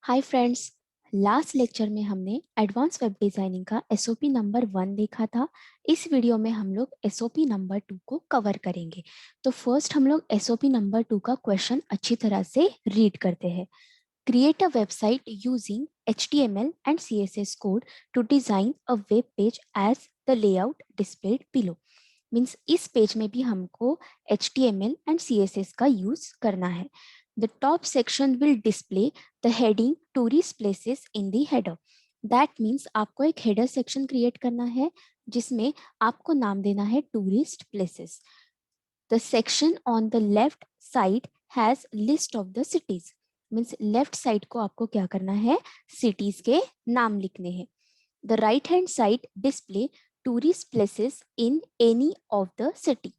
Hi friends. Last lecture में हमने advance web designing का एसओपी नंबर 1 देखा था। इस वीडियो में हम लोग एसओपी नंबर 2 को कवर करेंगे। तो फर्स्ट हम लोग एसओपी नंबर 2 का क्वेश्चन अच्छी तरह से रीड करते हैं। Create a website using HTML and CSS code to design a web page as the layout displayed below। Means इस पेज में भी हमको HTML and CSS का यूज करना है। The top section will display the heading tourist places in the header। That means आपको एक header section create करना है जिसमें आपको नाम देना है tourist places। The section on the left side has list of the cities। Means left side को आपको क्या करना है, सिटीज के नाम लिखने हैं। The right hand side display tourist places in any of the city।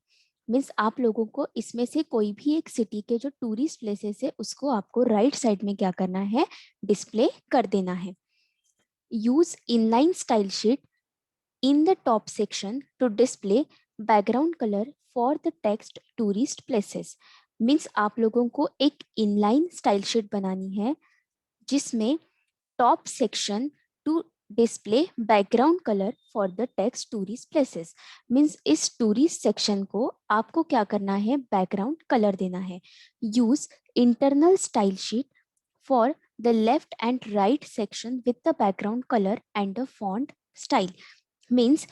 Means आप लोगों को इसमें से कोई भी एक सिटी के जो टूरिस्ट प्लेसेस है उसको आपको राइट साइड में क्या करना है, डिस्प्ले कर देना है। Use inline style sheet in the top section to display background color for the text tourist places। Means आप लोगों को एक इनलाइन स्टाइल शीट बनानी है जिसमें top section two display background colour for the text tourist places. Means इस tourist section को आपको क्या करना है, बैकग्राउंड कलर देना है। Use internal style sheet for the left and right section with the background colour and the font style. Means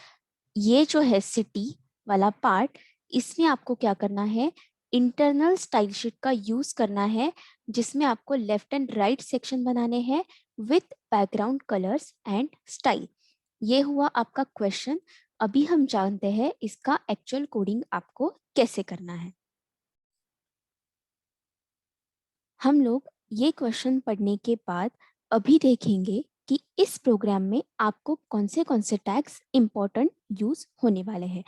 ये जो है सिटी वाला पार्ट, इसमें आपको क्या करना है, इंटरनल स्टाइल शीट का यूज करना है जिसमें आपको लेफ्ट एंड राइट सेक्शन बनाने हैं with background colours and style. ये हुआ आपका क्वेश्चन। अभी हम जानते हैं इसका एक्चुअल कोडिंग आपको कैसे करना है। हम लोग ये क्वेश्चन पढ़ने के बाद अभी देखेंगे कि इस प्रोग्राम में आपको कौन से टैग्स इंपॉर्टेंट यूज होने वाले हैं।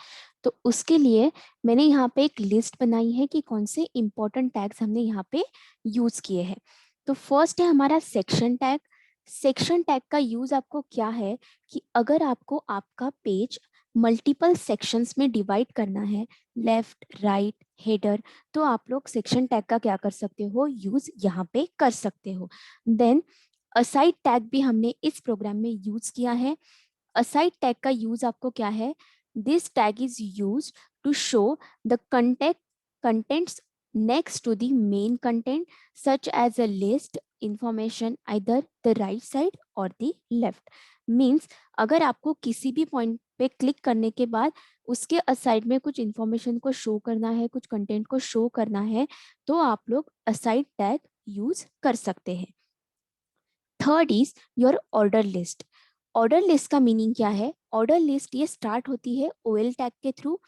तो उसके लिए मैंने यहाँ पे एक लिस्ट बनाई है कि कौन से इंपॉर्टेंट टैग्स हमने यहाँ पे यूज किए हैं। तो फर्स्ट है हमारा सेक्शन टैग। सेक्शन टैग का यूज आपको क्या है कि अगर आपको आपका पेज मल्टीपल सेक्शंस में डिवाइड करना है, लेफ्ट राइट हेडर, तो आप लोग सेक्शन टैग का क्या कर सकते हो, यूज यहाँ पे कर सकते हो। देन असाइड टैग भी हमने इस प्रोग्राम में यूज किया है। असाइड टैग का यूज आपको क्या है, this tag is use to show the contents next to the main content such as a list information either the right side or the left। Means अगर आपको किसी भी पॉइंट पे क्लिक करने के बाद उसके असाइड में कुछ इंफॉर्मेशन को शो करना है, कुछ कंटेंट को शो करना है, तो आप लोग असाइड टैग यूज कर सकते हैं। Third is your order list. Order list का मीनिंग क्या है, ऑर्डर लिस्ट ये स्टार्ट होती है OL टैग के थ्रू,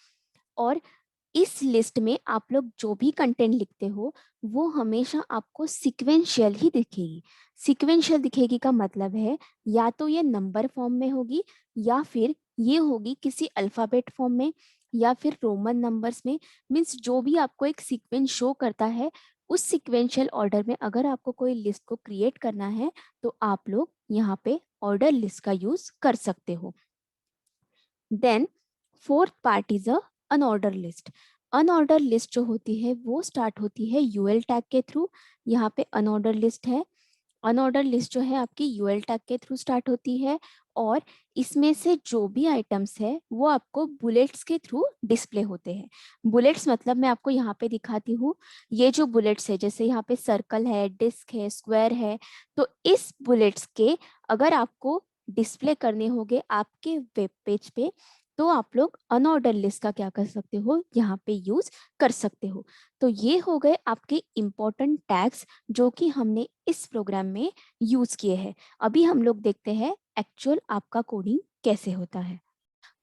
और इस लिस्ट में आप लोग जो भी कंटेंट लिखते हो वो हमेशा आपको सिक्वेंशियल ही दिखेगी। सिक्वेंशियल दिखेगी का मतलब है या तो ये नंबर फॉर्म में होगी या फिर ये होगी किसी अल्फाबेट फॉर्म में या फिर रोमन नंबर्स में। मीन्स जो भी आपको एक सीक्वेंस शो करता है उस सिक्वेंशियल ऑर्डर में अगर आपको कोई लिस्ट को क्रिएट करना है तो आप लोग यहाँ पे ऑर्डर लिस्ट का यूज कर सकते हो। Then fourth part is a unorder list. Unorder list जो होती है वो स्टार्ट होती है UL टैग के थ्रू। यहाँ पे अनऑर्डर लिस्ट है। अनऑर्डर लिस्ट जो है आपकी UL टैग के थ्रू स्टार्ट होती है और इसमें से जो भी आइटम्स है वो आपको बुलेट्स के थ्रू डिस्प्ले होते हैं। बुलेट्स मतलब मैं आपको यहाँ पे दिखाती हूँ। ये जो बुलेट्स है, जैसे यहाँ पे सर्कल है, डिस्क है, स्क्वायर है, तो इस बुलेट्स के अगर आपको डिस्प्ले करने होंगे आपके वेब पेज पे तो आप लोग अनऑर्डर लिस्ट का क्या कर सकते हो, यहाँ पे यूज कर सकते हो। तो ये हो गए आपके इम्पोर्टेंट टैग्स जो कि हमने इस प्रोग्राम में यूज किए हैं। अभी हम लोग देखते हैं एक्चुअल आपका कोडिंग कैसे होता है।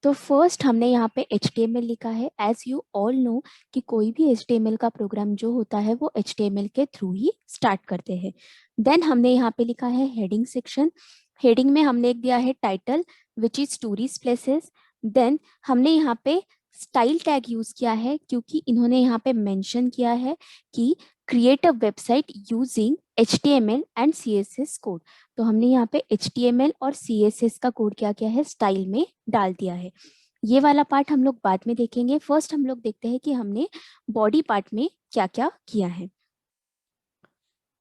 तो फर्स्ट हमने यहाँ पे HTML लिखा है। एज यू ऑल नो कि कोई भी HTML का प्रोग्राम जो होता है वो HTML के थ्रू ही स्टार्ट करते हैं। देन हमने यहाँ पे लिखा है हेडिंग सेक्शन। हेडिंग में हमने दिया है title which is tourist places. Then हमने यहाँ पे स्टाइल टैग यूज किया है क्योंकि इन्होंने यहाँ पे मेंशन किया है कि create a website using HTML and CSS code. तो हमने यहाँ पे HTML और CSS का कोड क्या किया है, स्टाइल में डाल दिया है। ये वाला पार्ट हम लोग बाद में देखेंगे। फर्स्ट हम लोग देखते हैं कि हमने बॉडी पार्ट में क्या क्या किया है।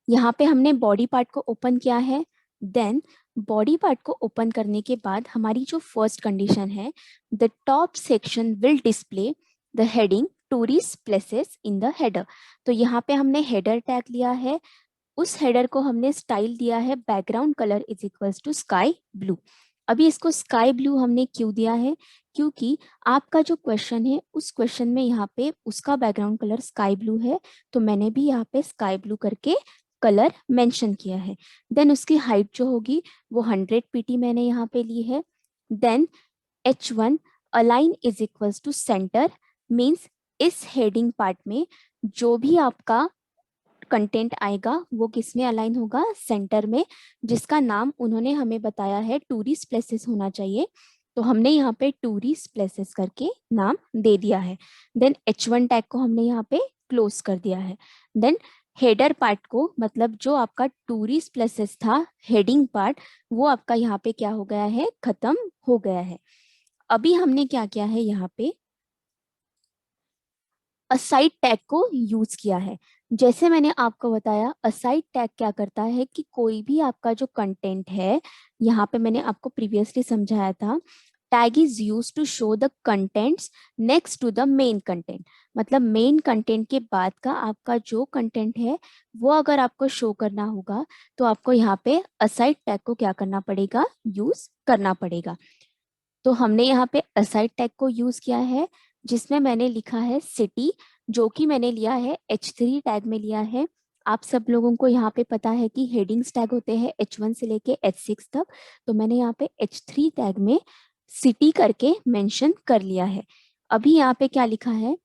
यहाँ पे हमने बॉडी पार्ट को ओपन किया है। देन बॉडी पार्ट को ओपन करने के बाद हमारी जो फर्स्ट कंडीशन है, the top section will display the heading tourist places in the header. तो यहाँ पे हमने हेडर टैग लिया है, उस हेडर को हमने स्टाइल दिया है background colour is equals to sky blue. अभी इसको स्काई ब्लू हमने क्यों दिया है, क्योंकि आपका जो क्वेश्चन है उस क्वेश्चन में यहाँ पे उसका बैकग्राउंड कलर स्काई ब्लू है, तो मैंने भी यहाँ पे स्काई ब्लू करके कलर मेंशन किया है। देन उसकी हाइट जो होगी वो 100 पीटी मैंने यहाँ पे ली है। Then H1 align is equals to centre, means इस हेडिंग पार्ट में जो भी आपका कंटेंट आएगा वो किस में अलाइन होगा, सेंटर में, जिसका नाम उन्होंने हमें बताया है टूरिस्ट प्लेसेस होना चाहिए, तो हमने यहाँ पे टूरिस्ट प्लेसेस करके नाम दे दिया है। देन H1 टैग को हमने यहाँ पे क्लोज कर दिया है। देन हेडर पार्ट को, मतलब जो आपका टूरिस्ट प्लेसेस था हेडिंग पार्ट, वो आपका यहाँ पे क्या हो गया है, खत्म हो गया है। अभी हमने क्या किया है, यहाँ पे असाइड टैग को यूज किया है। जैसे मैंने आपको बताया, असाइड टैग क्या करता है कि कोई भी आपका जो कंटेंट है, यहाँ पे मैंने आपको प्रीवियसली समझाया था, tag is use to show the contents next to the main content. मतलब मेन कंटेंट के बाद का आपका जो कंटेंट है वो अगर आपको शो करना होगा तो आपको यहाँ पे असाइड टैग को क्या करना पड़ेगा, यूज करना पड़ेगा। तो हमने यहाँ पे असाइड टैग को यूज किया है, जिसमें मैंने लिखा है सिटी, जो कि मैंने लिया है H3 टैग में लिया है। आप सब लोगों को यहाँ पे पता है कि हेडिंग्स टैग होते हैं H1 से लेके H6 तक, तो मैंने यहाँ पे H3 टैग में सिटी करके मेंशन कर लिया है। अभी यहाँ पे क्या लिखा है,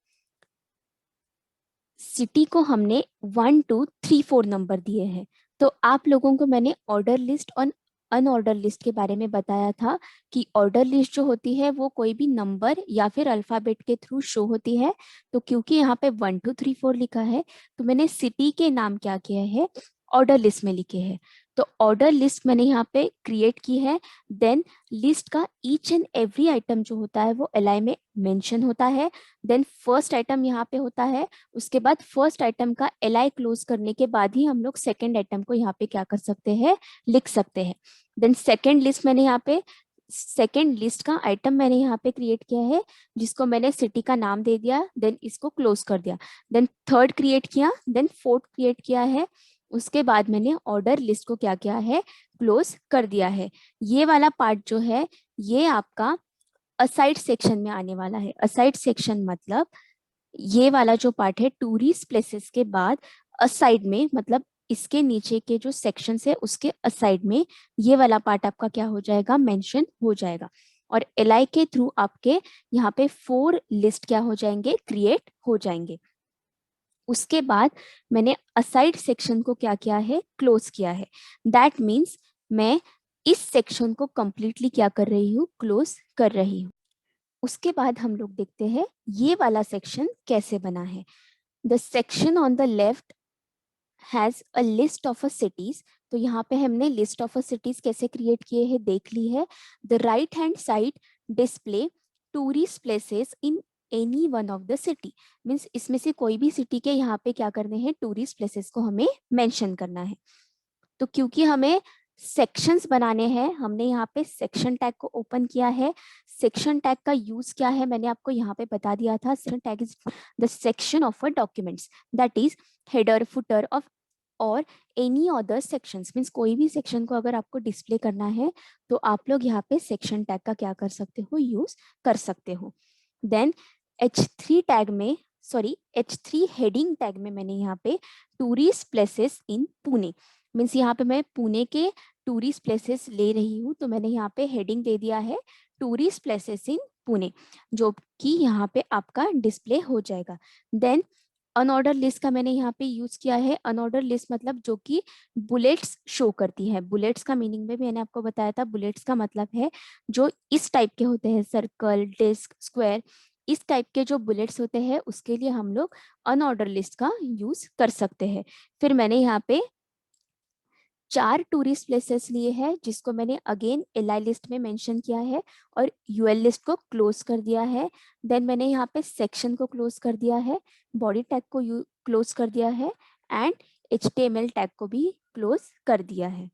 सिटी को हमने 1 2 3 4 नंबर दिए हैं। तो आप लोगों को मैंने ऑर्डर लिस्ट और अनऑर्डर लिस्ट के बारे में बताया था कि ऑर्डर लिस्ट जो होती है वो कोई भी नंबर या फिर अल्फाबेट के थ्रू शो होती है। तो क्योंकि यहाँ पे 1 2 3 4 लिखा है, तो मैंने सिटी के नाम क्या किया है, ऑर्डर लिस्ट में लिखे हैं। तो ऑर्डर लिस्ट मैंने यहाँ पे क्रिएट की है। देन लिस्ट का ईच एंड एवरी आइटम जो होता है वो एलआई में मेंशन होता है। देन फर्स्ट आइटम यहाँ पे होता है, उसके बाद फर्स्ट आइटम का एलआई क्लोज करने के बाद ही हम लोग सेकेंड आइटम को यहाँ पे क्या कर सकते हैं, लिख सकते हैं। देन सेकेंड लिस्ट मैंने यहाँ पे, सेकेंड लिस्ट का आइटम मैंने यहाँ पे क्रिएट किया है, जिसको मैंने सिटी का नाम दे दिया, देन इसको क्लोज कर दिया। देन थर्ड क्रिएट किया, देन फोर्थ क्रिएट किया है, उसके बाद मैंने ऑर्डर लिस्ट को क्या किया है, क्लोज कर दिया है। ये वाला पार्ट जो है ये आपका असाइड सेक्शन में आने वाला है। असाइड सेक्शन मतलब ये वाला जो पार्ट है टूरिस्ट प्लेसेस के बाद असाइड में, मतलब इसके नीचे के जो सेक्शन है उसके असाइड में ये वाला पार्ट आपका क्या हो जाएगा, मेंशन हो जाएगा। और एलआई के थ्रू आपके यहाँ पे 4 लिस्ट क्या हो जाएंगे, क्रिएट हो जाएंगे। उसके बाद मैंने असाइड सेक्शन को क्या किया है, क्लोज किया है। दैट मीन्स मैं इस सेक्शन को कंप्लीटली क्या कर रही हूँ, क्लोज कर रही हूँ। उसके बाद हम लोग देखते हैं ये वाला सेक्शन कैसे बना है। The section on the left has a list of a cities. तो यहाँ पे हमने लिस्ट ऑफ अ सिटीज कैसे क्रिएट किए हैं देख ली है। The right hand side display tourist places in any one of the city, means इसमें से कोई भी सिटी के यहाँ पे क्या करने हैं, टूरिस्ट प्लेसेस को हमें मेंशन करना है। तो क्योंकि हमें सेक्शंस बनाने हैं, हमने यहाँ पे सेक्शन टैग को ओपन किया है। सेक्शन टैग का यूज क्या है मैंने आपको यहाँ पे बता दिया था। Section tag is the section of a documents, that is header footer of और एनी अदर सेक्शंस, मीन्स कोई भी सेक्शन को अगर आपको डिस्प्ले करना है तो आप लोग यहाँ पे सेक्शन टैग का क्या कर सकते हो, यूज कर सकते हो। देन H3 टैग में, सॉरी H3 हेडिंग टैग में मैंने यहाँ पे tourist places in Pune, means यहाँ पे मैं पुणे के टूरिस्ट प्लेसेस ले रही हूँ, तो मैंने यहाँ पे हेडिंग दे दिया है टूरिस्ट प्लेसेस इन पुणे, जो कि यहाँ पे आपका डिस्प्ले हो जाएगा। देन अनऑर्डर लिस्ट का मैंने यहाँ पे यूज किया है। अनऑर्डर लिस्ट मतलब जो कि बुलेट्स शो करती है। बुलेट्स का मीनिंग में मैंने आपको बताया था, बुलेट्स का मतलब है जो इस टाइप के होते हैं, सर्कल, डिस्क, स्क्वायर, इस टाइप के जो बुलेट्स होते हैं उसके लिए हम लोग अनऑर्डर लिस्ट का यूज कर सकते हैं। फिर मैंने यहाँ पे 4 टूरिस्ट प्लेसेस लिए हैं, जिसको मैंने अगेन एलआई लिस्ट में मेंशन किया है और यूएल लिस्ट को क्लोज कर दिया है। देन मैंने यहाँ पे सेक्शन को क्लोज कर दिया है, बॉडी टैग को क्लोज कर दिया है, एंड HTML टैग को भी क्लोज कर दिया है।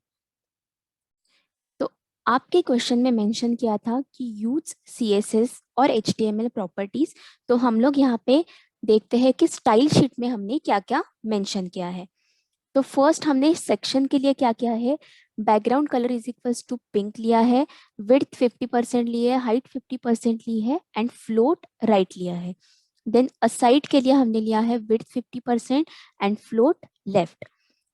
तो आपके क्वेश्चन में मेंशन किया था कि यूज CSS और HTML प्रॉपर्टीज। तो हम लोग यहाँ पे देखते हैं कि स्टाइल शीट में हमने क्या क्या मेंशन किया है। तो फर्स्ट हमने सेक्शन के लिए क्या किया है, background colour is equals to pink लिया है, विड्थ 50% ली है, हाइट 50% ली है एंड फ्लोट राइट लिया है। देन असाइड के लिए हमने लिया है विड्थ 50% एंड फ्लोट लेफ्ट।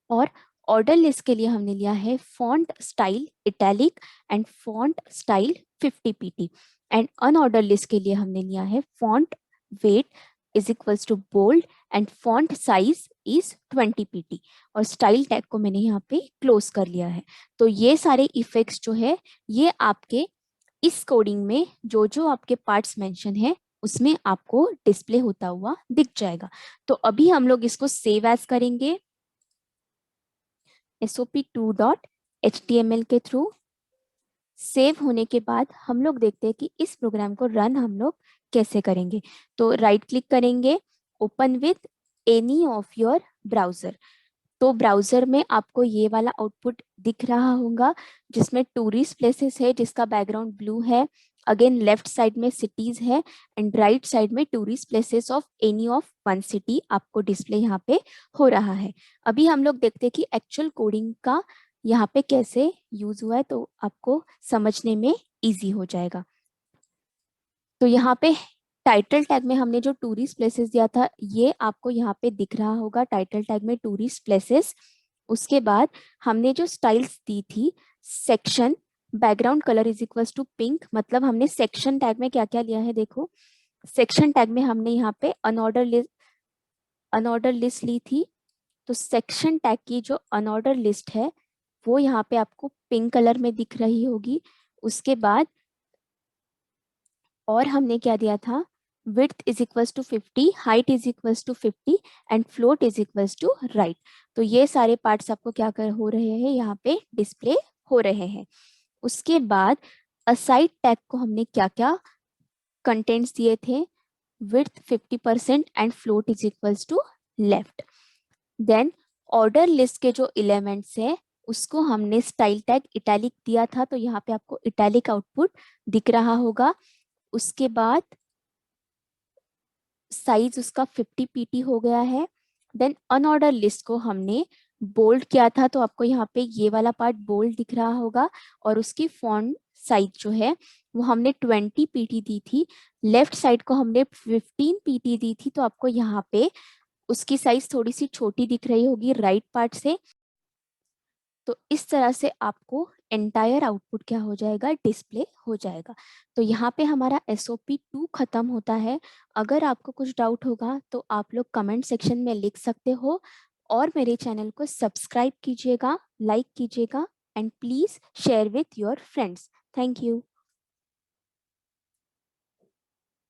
और ऑर्डर लिस्ट के लिए हमने लिया है font style italic and font style 50 pt। And unorder list के लिए हमने लिया है font weight is equals to bold and font size is 20 pt। और स्टाइल टैग को मैंने यहाँ पे क्लोज कर लिया है। तो ये सारे इफेक्ट्स जो है ये आपके इस कोडिंग में जो जो आपके पार्ट्स मेंशन है उसमें आपको डिस्प्ले होता हुआ दिख जाएगा। तो अभी हम लोग इसको सेव एज करेंगे sop2.html के थ्रू। सेव होने के बाद हम लोग देखते हैं कि इस प्रोग्राम को रन हम लोग कैसे करेंगे। तो राइट क्लिक करेंगे, open with any of your browser. तो ब्राउजर में आपको ये वाला आउटपुट दिख रहा होगा जिसमें टूरिस्ट प्लेसेस है जिसका बैकग्राउंड ब्लू है। अगेन लेफ्ट साइड में सिटीज है एंड राइट साइड में tourist places of any of one city आपको डिस्प्ले यहाँ पे हो रहा है। अभी हम लोग देखते हैं कि एक्चुअल कोडिंग का यहाँ पे कैसे यूज हुआ है तो आपको समझने में इजी हो जाएगा। तो यहाँ पे टाइटल टैग में हमने जो टूरिस्ट प्लेसेस दिया था ये आपको यहाँ पे दिख रहा होगा, टाइटल टैग में टूरिस्ट प्लेसेस। उसके बाद हमने जो स्टाइल्स दी थी, section background colour is equals to pink, मतलब हमने सेक्शन टैग में क्या क्या लिया है देखो। सेक्शन टैग में हमने यहाँ पे अनऑर्डर लिस्ट ली थी। तो सेक्शन टैग की जो अनऑर्डर लिस्ट है वो यहाँ पे आपको पिंक कलर में दिख रही होगी। उसके बाद और हमने क्या दिया था, width is equals to 50, height is equals to 50 and float is equals to right. तो ये सारे पार्ट्स आपको क्या कर हो रहे हैं यहाँ पे डिस्प्ले हो रहे हैं। उसके बाद असाइड टैग को हमने क्या क्या कंटेंट्स दिए थे, width 50% and float is equals to left. Then order list के जो एलिमेंट्स है उसको हमने स्टाइल टैग इटैलिक दिया था तो यहाँ पे आपको इटैलिक आउटपुट दिख रहा होगा। उसके बाद साइज उसका 50 pt हो गया है। देन अनऑर्डर लिस्ट को हमने बोल्ड किया था तो आपको यहाँ पे ये वाला पार्ट बोल्ड दिख रहा होगा और उसकी फॉन्ट साइज जो है वो हमने 20 pt दी थी। लेफ्ट साइड को हमने 15 pt दी थी तो आपको यहाँ पे उसकी साइज थोड़ी सी छोटी दिख रही होगी राइट पार्ट से। तो इस तरह से आपको एंटायर आउटपुट क्या हो जाएगा, डिस्प्ले हो जाएगा। तो यहाँ पे हमारा SOP2 खत्म होता है। अगर आपको कुछ डाउट होगा तो आप लोग कमेंट सेक्शन में लिख सकते हो और मेरे चैनल को सब्सक्राइब कीजिएगा, लाइक कीजिएगा and please share with your friends. Thank you.